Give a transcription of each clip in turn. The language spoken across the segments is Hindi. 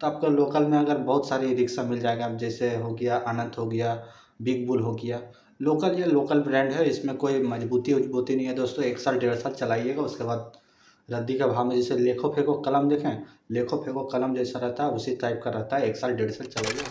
तो आपको लोकल में अगर बहुत सारे ई रिक्शा मिल जाएगा, अब जैसे हो गया अनंत हो गया, बिग बुल हो गया। लोकल, ये लोकल ब्रांड है, इसमें कोई मजबूती वजबूती नहीं है दोस्तों। 1 साल 1.5 साल चलाइएगा, उसके बाद रद्दी का भाव में जैसे लेखो फेंको कलम देखें, लेखो फेंको कलम जैसा रहता है उसी टाइप का रहता है। 1 साल 1.5 साल चलाइए।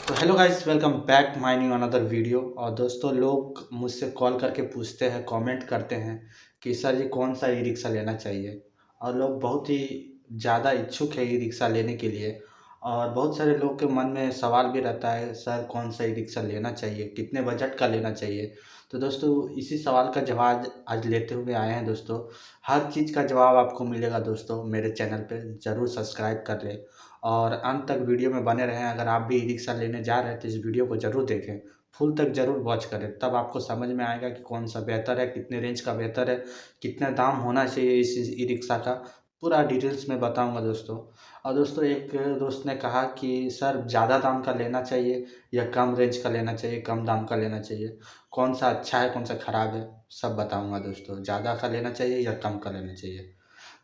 तो hello guys, welcome back my new another video. और दोस्तों, लोग मुझसे कॉल करके पूछते हैं, कमेंट करते हैं कि सर जी कौन सा ई रिक्शा लेना चाहिए। और लोग बहुत ही ज़्यादा इच्छुक है ई रिक्शा लेने के लिए। और बहुत सारे लोग के मन में सवाल भी रहता है, सर कौन सा ई रिक्शा लेना चाहिए, कितने बजट का लेना चाहिए। तो दोस्तों, इसी सवाल का जवाब आज लेते हुए आए हैं दोस्तों। हर चीज़ का जवाब आपको मिलेगा दोस्तों मेरे चैनल पे। ज़रूर सब्सक्राइब कर लें और अंत तक वीडियो में बने रहें। अगर आप भी ई रिक्शा लेने जा रहे हैं तो इस वीडियो को ज़रूर देखें, फुल तक ज़रूर वॉच करें, तब आपको समझ में आएगा कि कौन सा बेहतर है, कितने रेंज का बेहतर है, कितना दाम होना चाहिए इस ई रिक्शा का। पूरा डिटेल्स में बताऊंगा दोस्तों। और दोस्तों, एक दोस्त ने कहा कि सर ज़्यादा दाम का लेना चाहिए या कम रेंज का लेना चाहिए, कम दाम का लेना चाहिए, कौन सा अच्छा है कौन सा ख़राब है, सब बताऊंगा दोस्तों। ज़्यादा का लेना चाहिए या कम का लेना चाहिए।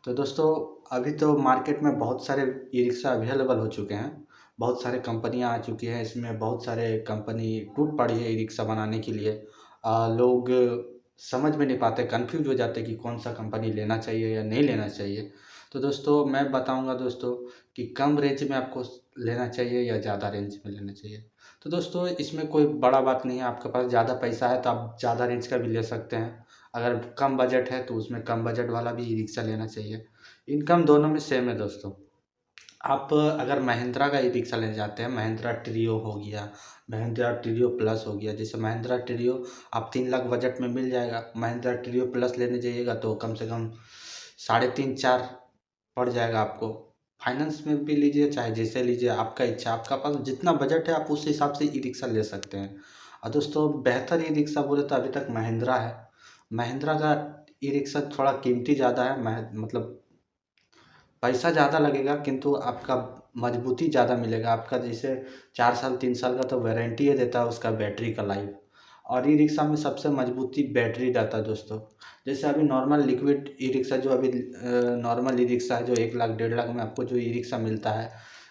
तो दोस्तों, अभी तो मार्केट में बहुत सारे ई रिक्शा अवेलेबल हो चुके हैं, बहुत सारे कंपनियां आ चुकी हैं। इसमें बहुत सारे कंपनी टूट पड़ी है ई रिक्शा बनाने के लिए। लोग समझ में नहीं पाते, कंफ्यूज हो जाते कि कौन सा कंपनी लेना चाहिए या नहीं लेना चाहिए। तो दोस्तों, मैं बताऊंगा दोस्तों कि कम रेंज में आपको लेना चाहिए या ज़्यादा रेंज में लेना चाहिए। तो दोस्तों, इसमें कोई बड़ा बात नहीं है। आपके पास ज़्यादा पैसा है तो आप ज़्यादा रेंज का भी ले सकते हैं। अगर कम बजट है तो उसमें कम बजट वाला भी ई रिक्शा लेना चाहिए। इनकम दोनों में सेम है दोस्तों। आप अगर महिंद्रा का ई रिक्शा लेने जाते हैं, महिंद्रा ट्रियो हो गया, महिंद्रा ट्रियो प्लस हो गया। जैसे महिंद्रा ट्रियो आप 3 लाख बजट में मिल जाएगा। महिंद्रा ट्रियो प्लस लेने जाइएगा तो कम से कम 3.5 4 पड़ जाएगा आपको। फाइनेंस में भी लीजिए, चाहे जैसे लीजिए, आपका इच्छा। आपका पास जितना बजट है आप उस हिसाब से ई रिक्शा ले सकते हैं। और दोस्तों, बेहतर ई रिक्शा बोले तो अभी तक महिंद्रा है। महिंद्रा का ई रिक्शा थोड़ा कीमती ज़्यादा है, मतलब पैसा ज़्यादा लगेगा किंतु आपका मजबूती ज़्यादा मिलेगा। आपका जैसे 4 साल 3 साल का तो वारंटी है देता है उसका बैटरी का लाइफ। और ई रिक्शा में सबसे मजबूती बैटरी रहता है दोस्तों। जैसे अभी नॉर्मल लिक्विड ई रिक्शा जो अभी नॉर्मल ई रिक्शा है जो 1 लाख 1.5 लाख में आपको जो ई रिक्शा मिलता है,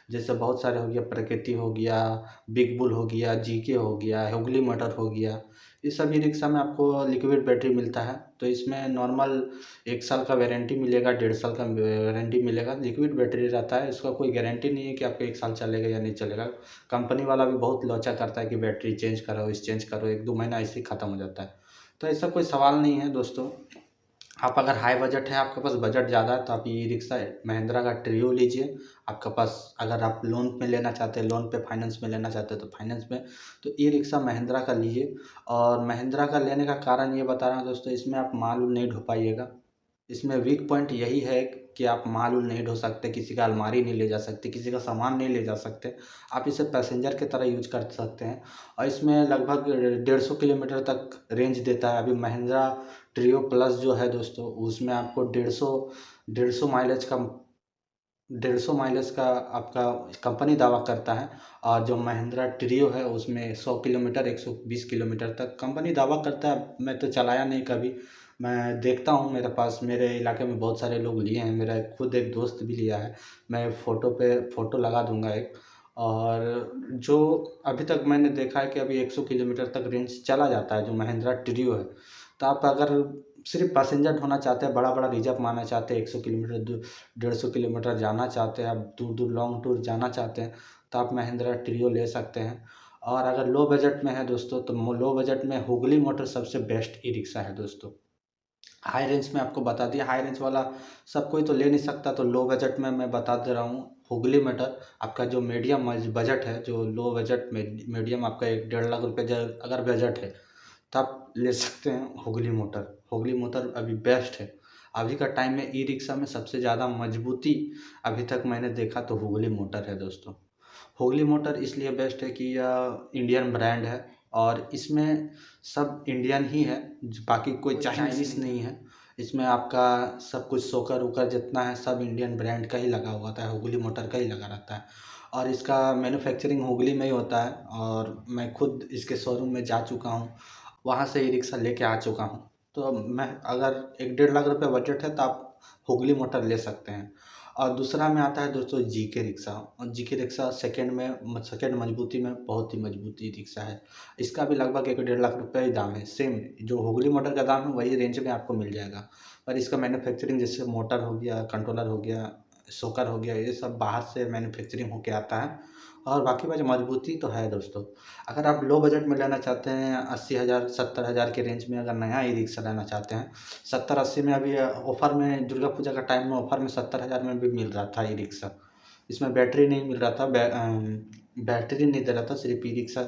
जैसे बहुत सारे हो गया, प्रकृति हो गया, बिग बुल हो गया, जीके हो गया, हुगली मोटर हो गया। इस सब ई रिक्शा में आपको लिक्विड बैटरी मिलता है। तो इसमें नॉर्मल 1 साल का वारंटी मिलेगा, 1.5 साल का वारंटी मिलेगा। लिक्विड बैटरी रहता है, इसका कोई गारंटी नहीं है कि आपको 1 साल चलेगा या नहीं चलेगा। कंपनी वाला भी बहुत लोचा करता है कि बैटरी चेंज करो, इस चेंज करो, 1 2 महीना ऐसे ही ख़त्म हो जाता है। तो ऐसा कोई सवाल नहीं है दोस्तों। आप अगर हाई बजट है, आपके पास बजट ज़्यादा है, तो आप ई रिक्शा महिंद्रा का ट्रियो लीजिए। आपके पास अगर आप लोन पे लेना चाहते हैं, लोन पे फाइनेंस में लेना चाहते हैं तो फाइनेंस में, तो ई रिक्शा महिंद्रा का लीजिए। और महिंद्रा का लेने का कारण ये बता रहा हूँ दोस्तों, इसमें आप माल उल नहीं ढो पाइएगा। इसमें वीक पॉइंट यही है कि आप माल उल नहीं ढो सकते, किसी का अलमारी नहीं ले जा सकते, किसी का सामान नहीं ले जा सकते। आप इसे पैसेंजर की तरह यूज कर सकते हैं। और इसमें लगभग 150 किलोमीटर तक रेंज देता है। अभी महिंद्रा ट्रियो प्लस जो है दोस्तों, उसमें आपको 150 माइलेज का आपका कंपनी दावा करता है। और जो महिंद्रा ट्रियो है उसमें 100 किलोमीटर 120 किलोमीटर तक कंपनी दावा करता है। मैं तो चलाया नहीं कभी, मैं देखता हूँ, मेरे पास मेरे इलाके में बहुत सारे लोग लिए हैं, मेरा खुद एक दोस्त भी लिया है। मैं फ़ोटो पे फ़ोटो लगा दूंगा एक। और जो अभी तक मैंने देखा है कि अभी 100 किलोमीटर तक रेंज चला जाता है जो महिंद्रा ट्रियो है। तो आप अगर सिर्फ पैसेंजर ढोना चाहते हैं, बड़ा बड़ा रिजर्व मारना चाहते हैं, 100 किलोमीटर दूर 150 किलोमीटर जाना चाहते हैं, आप दूर दूर लॉन्ग टूर जाना चाहते हैं, तो आप महिंद्रा ट्रियो ले सकते हैं। और अगर लो बजट में है दोस्तों, तो लो बजट में हुगली मोटर सबसे बेस्ट ई रिक्शा है दोस्तों। हाई रेंज में आपको बता दिया, हाई रेंज वाला सब कोई तो ले नहीं सकता, तो लो बजट में मैं बता दे रहा हूँ हुगली मोटर। आपका जो मीडियम बजट है, जो लो बजट में मीडियम आपका 1 1.5 लाख रुपये अगर बजट है, तो आप ले सकते हैं हुगली मोटर। हुगली मोटर अभी बेस्ट है। अभी का टाइम में ई रिक्शा में सबसे ज़्यादा मजबूती अभी तक मैंने देखा तो हुगली मोटर है दोस्तों। हुगली मोटर इसलिए बेस्ट है कि यह इंडियन ब्रांड है और इसमें सब इंडियन ही है, बाकी कोई चाइनीज़ नहीं है। इसमें आपका सब कुछ सोकर वोकर जितना है सब इंडियन ब्रांड का ही लगा हुआ था, हुगली मोटर का ही लगा रहता है। और इसका मैन्युफैक्चरिंग हुगली में ही होता है। और मैं खुद इसके शोरूम में जा चुका हूँ, वहाँ से ई रिक्शा लेके आ चुका हूँ। तो मैं, अगर 1 1.5 लाख रुपये बजट है तो आप हुगली मोटर ले सकते हैं। और दूसरा में आता है दोस्तों जीके रिक्शा। और जीके रिक्शा सेकंड मजबूती में बहुत ही मजबूती रिक्शा है। इसका भी लगभग 1-1.5 लाख रुपये ही दाम है। सेम जो हुगली मोटर का दाम है वही रेंज में आपको मिल जाएगा। पर इसका मैन्युफैक्चरिंग जैसे मोटर हो गया, कंट्रोलर हो गया, शॉकर हो गया, ये सब बाहर से मैन्युफैक्चरिंग होके आता है। और बाकी वजह मजबूती तो है दोस्तों। अगर आप लो बजट में लेना चाहते हैं 80,000 70,000 के रेंज में, अगर नया ई रिक्शा लेना चाहते हैं 70-80 में, अभी ऑफ़र में दुर्गा पूजा का टाइम में ऑफ़र में 70,000 में भी मिल रहा था ई रिक्शा। इसमें बैटरी नहीं मिल रहा था, बैटरी नहीं दे रहा था, सिर्फ ई रिक्शा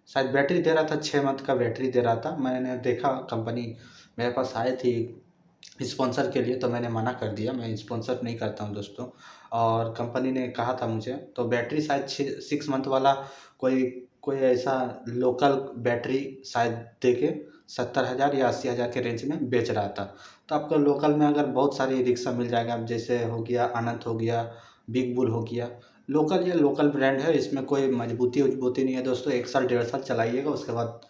शायद बैटरी दे रहा था, 6 मंथ का बैटरी दे रहा था। मैंने देखा, कंपनी मेरे पास आई थी स्पॉन्सर के लिए, तो मैंने मना कर दिया, मैं स्पॉन्सर नहीं करता हूँ दोस्तों। और कंपनी ने कहा था मुझे, तो बैटरी शायद 6 मंथ वाला कोई कोई ऐसा लोकल बैटरी शायद दे के 70,000 या 80,000 के रेंज में बेच रहा था। तो आपको लोकल में अगर बहुत सारी रिक्शा मिल जाएगा, अब जैसे हो गया अनंत हो गया, बिग बुल हो गया। ये लोकल ब्रांड है, इसमें कोई मजबूती वजबूती नहीं है दोस्तों। 1 साल 1.5 साल चलाइएगा, उसके बाद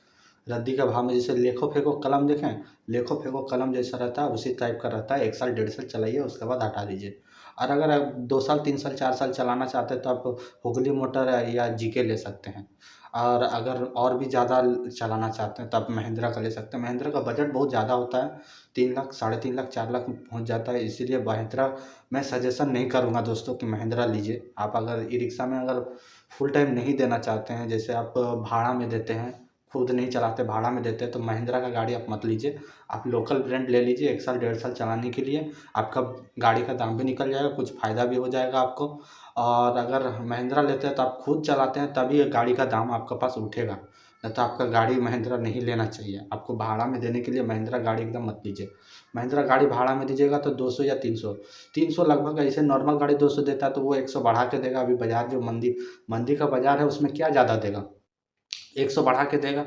रद्दी का भाव में, जैसे लेखो फेंको कलम देखें, लेखो फेंको कलम जैसा रहता है उसी टाइप का रहता है। 1 साल 1.5 साल चलाइए, उसके बाद हटा दीजिए। और अगर आप 2 साल 3 साल 4 साल चलाना चाहते हैं तो आप हुगली मोटर या जीके ले सकते हैं। और अगर और भी ज़्यादा चलाना चाहते हैं तो आप महिंद्रा का ले सकते हैं। महिंद्रा का बजट बहुत ज़्यादा होता है, 3 लाख, साढ़े 3 लाख, 4 लाख पहुँच जाता है। इसीलिए महिंद्रा मैं सजेशन नहीं करूँगा दोस्तों कि महिंद्रा लीजिए। आप अगर ई रिक्शा में अगर फुल टाइम नहीं देना चाहते हैं, जैसे आप भाड़ा में देते हैं, खुद नहीं चलाते, भाड़ा में देते हैं, तो महिंद्रा का गाड़ी आप मत लीजिए। आप लोकल ब्रांड ले लीजिए। 1 साल 1.5 साल चलाने के लिए आपका गाड़ी का दाम भी निकल जाएगा, कुछ फ़ायदा भी हो जाएगा आपको। और अगर महिंद्रा लेते हैं तो आप खुद चलाते हैं तभी ये गाड़ी का दाम आपके पास उठेगा, नहीं तो आपका गाड़ी महिंद्रा नहीं लेना चाहिए। आपको भाड़ा में देने के लिए महिंद्रा गाड़ी एकदम मत लीजिए। महिंद्रा गाड़ी भाड़ा में दीजिएगा तो 200 या 300 लगभग, ऐसे नॉर्मल गाड़ी 200 देता है तो वो 100 बढ़ा के देगा। अभी बाज़ार जो मंदी का बाज़ार है उसमें क्या ज़्यादा देगा, 100 बढ़ा के देगा।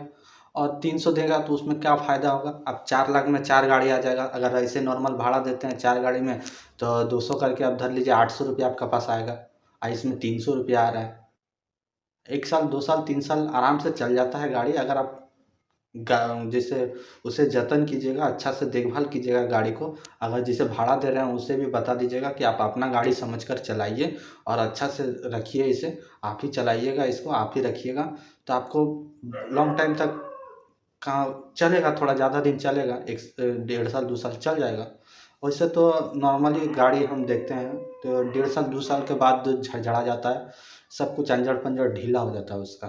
और 300 देगा तो उसमें क्या फ़ायदा होगा। अब 4 लाख में 4 गाड़ी आ जाएगा। अगर ऐसे नॉर्मल भाड़ा देते हैं 4 गाड़ी में, तो 200 करके आप धर लीजिए, 800 रुपये आपके पास आएगा। इसमें 300 रुपये आ रहा है। 1 साल 2 साल 3 साल आराम से चल जाता है गाड़ी। अगर आप जैसे उसे जतन कीजिएगा, अच्छा से देखभाल कीजिएगा गाड़ी को। अगर जिसे भाड़ा दे रहे हैं उसे भी बता दीजिएगा कि आप अपना गाड़ी समझकर चलाइए और अच्छा से रखिए इसे। आप ही चलाइएगा इसको, आप ही रखिएगा, तो आपको लॉन्ग टाइम तक कहाँ चलेगा, थोड़ा ज़्यादा दिन चलेगा, 1 डेढ़ साल 2 साल चल जाएगा। वैसे तो नॉर्मली गाड़ी हम देखते हैं तो 1.5 साल 2 साल के बाद झड़झड़ा जाता है, सब कुछ अंजड़ पंजड़ ढीला हो जाता है उसका।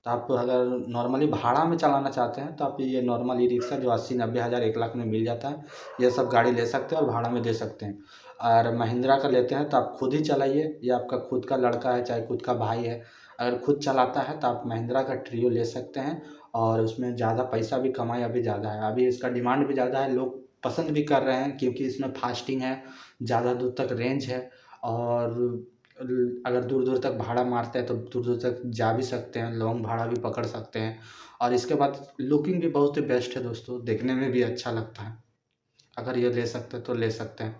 तो आप अगर नॉर्मली भाड़ा में चलाना चाहते हैं तो आप ये नॉर्मल ई रिक्शा जो 80-90 हज़ार 1 लाख में मिल जाता है, ये सब गाड़ी ले सकते हैं और भाड़ा में दे सकते हैं। और महिंद्रा का लेते हैं तो आप खुद ही चलाइए, या आपका खुद का लड़का है चाहे खुद का भाई है, अगर खुद चलाता है तो आप महिंद्रा का ट्रियो ले सकते हैं। और उसमें ज़्यादा पैसा भी, कमाई अभी ज़्यादा है, अभी इसका डिमांड भी ज़्यादा है, लोग पसंद भी कर रहे हैं क्योंकि इसमें फास्टिंग है, ज़्यादा दूर तक रेंज है। और अगर दूर दूर तक भाड़ा मारते हैं तो दूर दूर तक जा भी सकते हैं, लॉन्ग भाड़ा भी पकड़ सकते हैं। और इसके बाद लुकिंग भी बहुत ही बेस्ट है दोस्तों, देखने में भी अच्छा लगता है। अगर ये ले सकते हैं तो ले सकते हैं।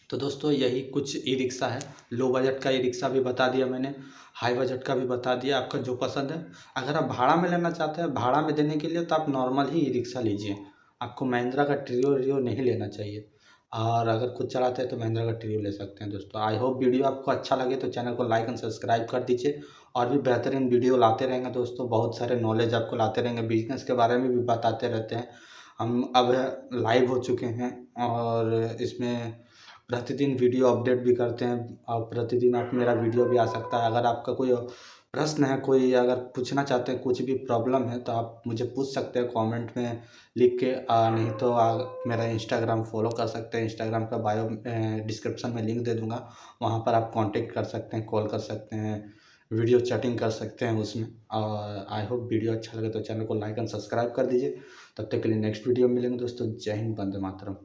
तो दोस्तों यही कुछ ई रिक्शा है। लो बजट का ई रिक्शा भी बता दिया मैंने, हाई बजट का भी बता दिया, आपका जो पसंद है। अगर आप भाड़ा में लेना चाहते हैं, भाड़ा में देने के लिए, तो आप नॉर्मल ही ई रिक्शा लीजिए। आपको महिंद्रा का ट्रियो विरियो नहीं लेना चाहिए। और अगर खुद चलाते हैं तो महिंद्रा का ट्रियो ले सकते हैं दोस्तों। आई होप वीडियो आपको अच्छा लगे तो चैनल को लाइक एंड सब्सक्राइब कर दीजिए। और भी बेहतरीन वीडियो लाते रहेंगे दोस्तों, बहुत सारे नॉलेज आपको लाते रहेंगे, बिजनेस के बारे में भी बताते रहते हैं। हम अब लाइव हो चुके हैं और इसमें प्रतिदिन वीडियो अपडेट भी करते हैं, और प्रतिदिन आप मेरा वीडियो भी आ सकता है। अगर आपका कोई प्रश्न है, कोई अगर पूछना चाहते हैं, कुछ भी प्रॉब्लम है, तो आप मुझे पूछ सकते हैं कमेंट में लिख के। नहीं तो मेरा इंस्टाग्राम फॉलो कर सकते हैं, इंस्टाग्राम का बायो डिस्क्रिप्शन में लिंक दे दूँगा, वहाँ पर आप कांटेक्ट कर सकते हैं, कॉल कर सकते हैं, वीडियो चैटिंग कर सकते हैं उसमें। और आई होप वीडियो अच्छा लगे तो चैनल को लाइक एंड सब्सक्राइब कर दीजिए। तब तक के लिए नेक्स्ट वीडियो में मिलेंगे दोस्तों। जय हिंद, वंदे मातरम।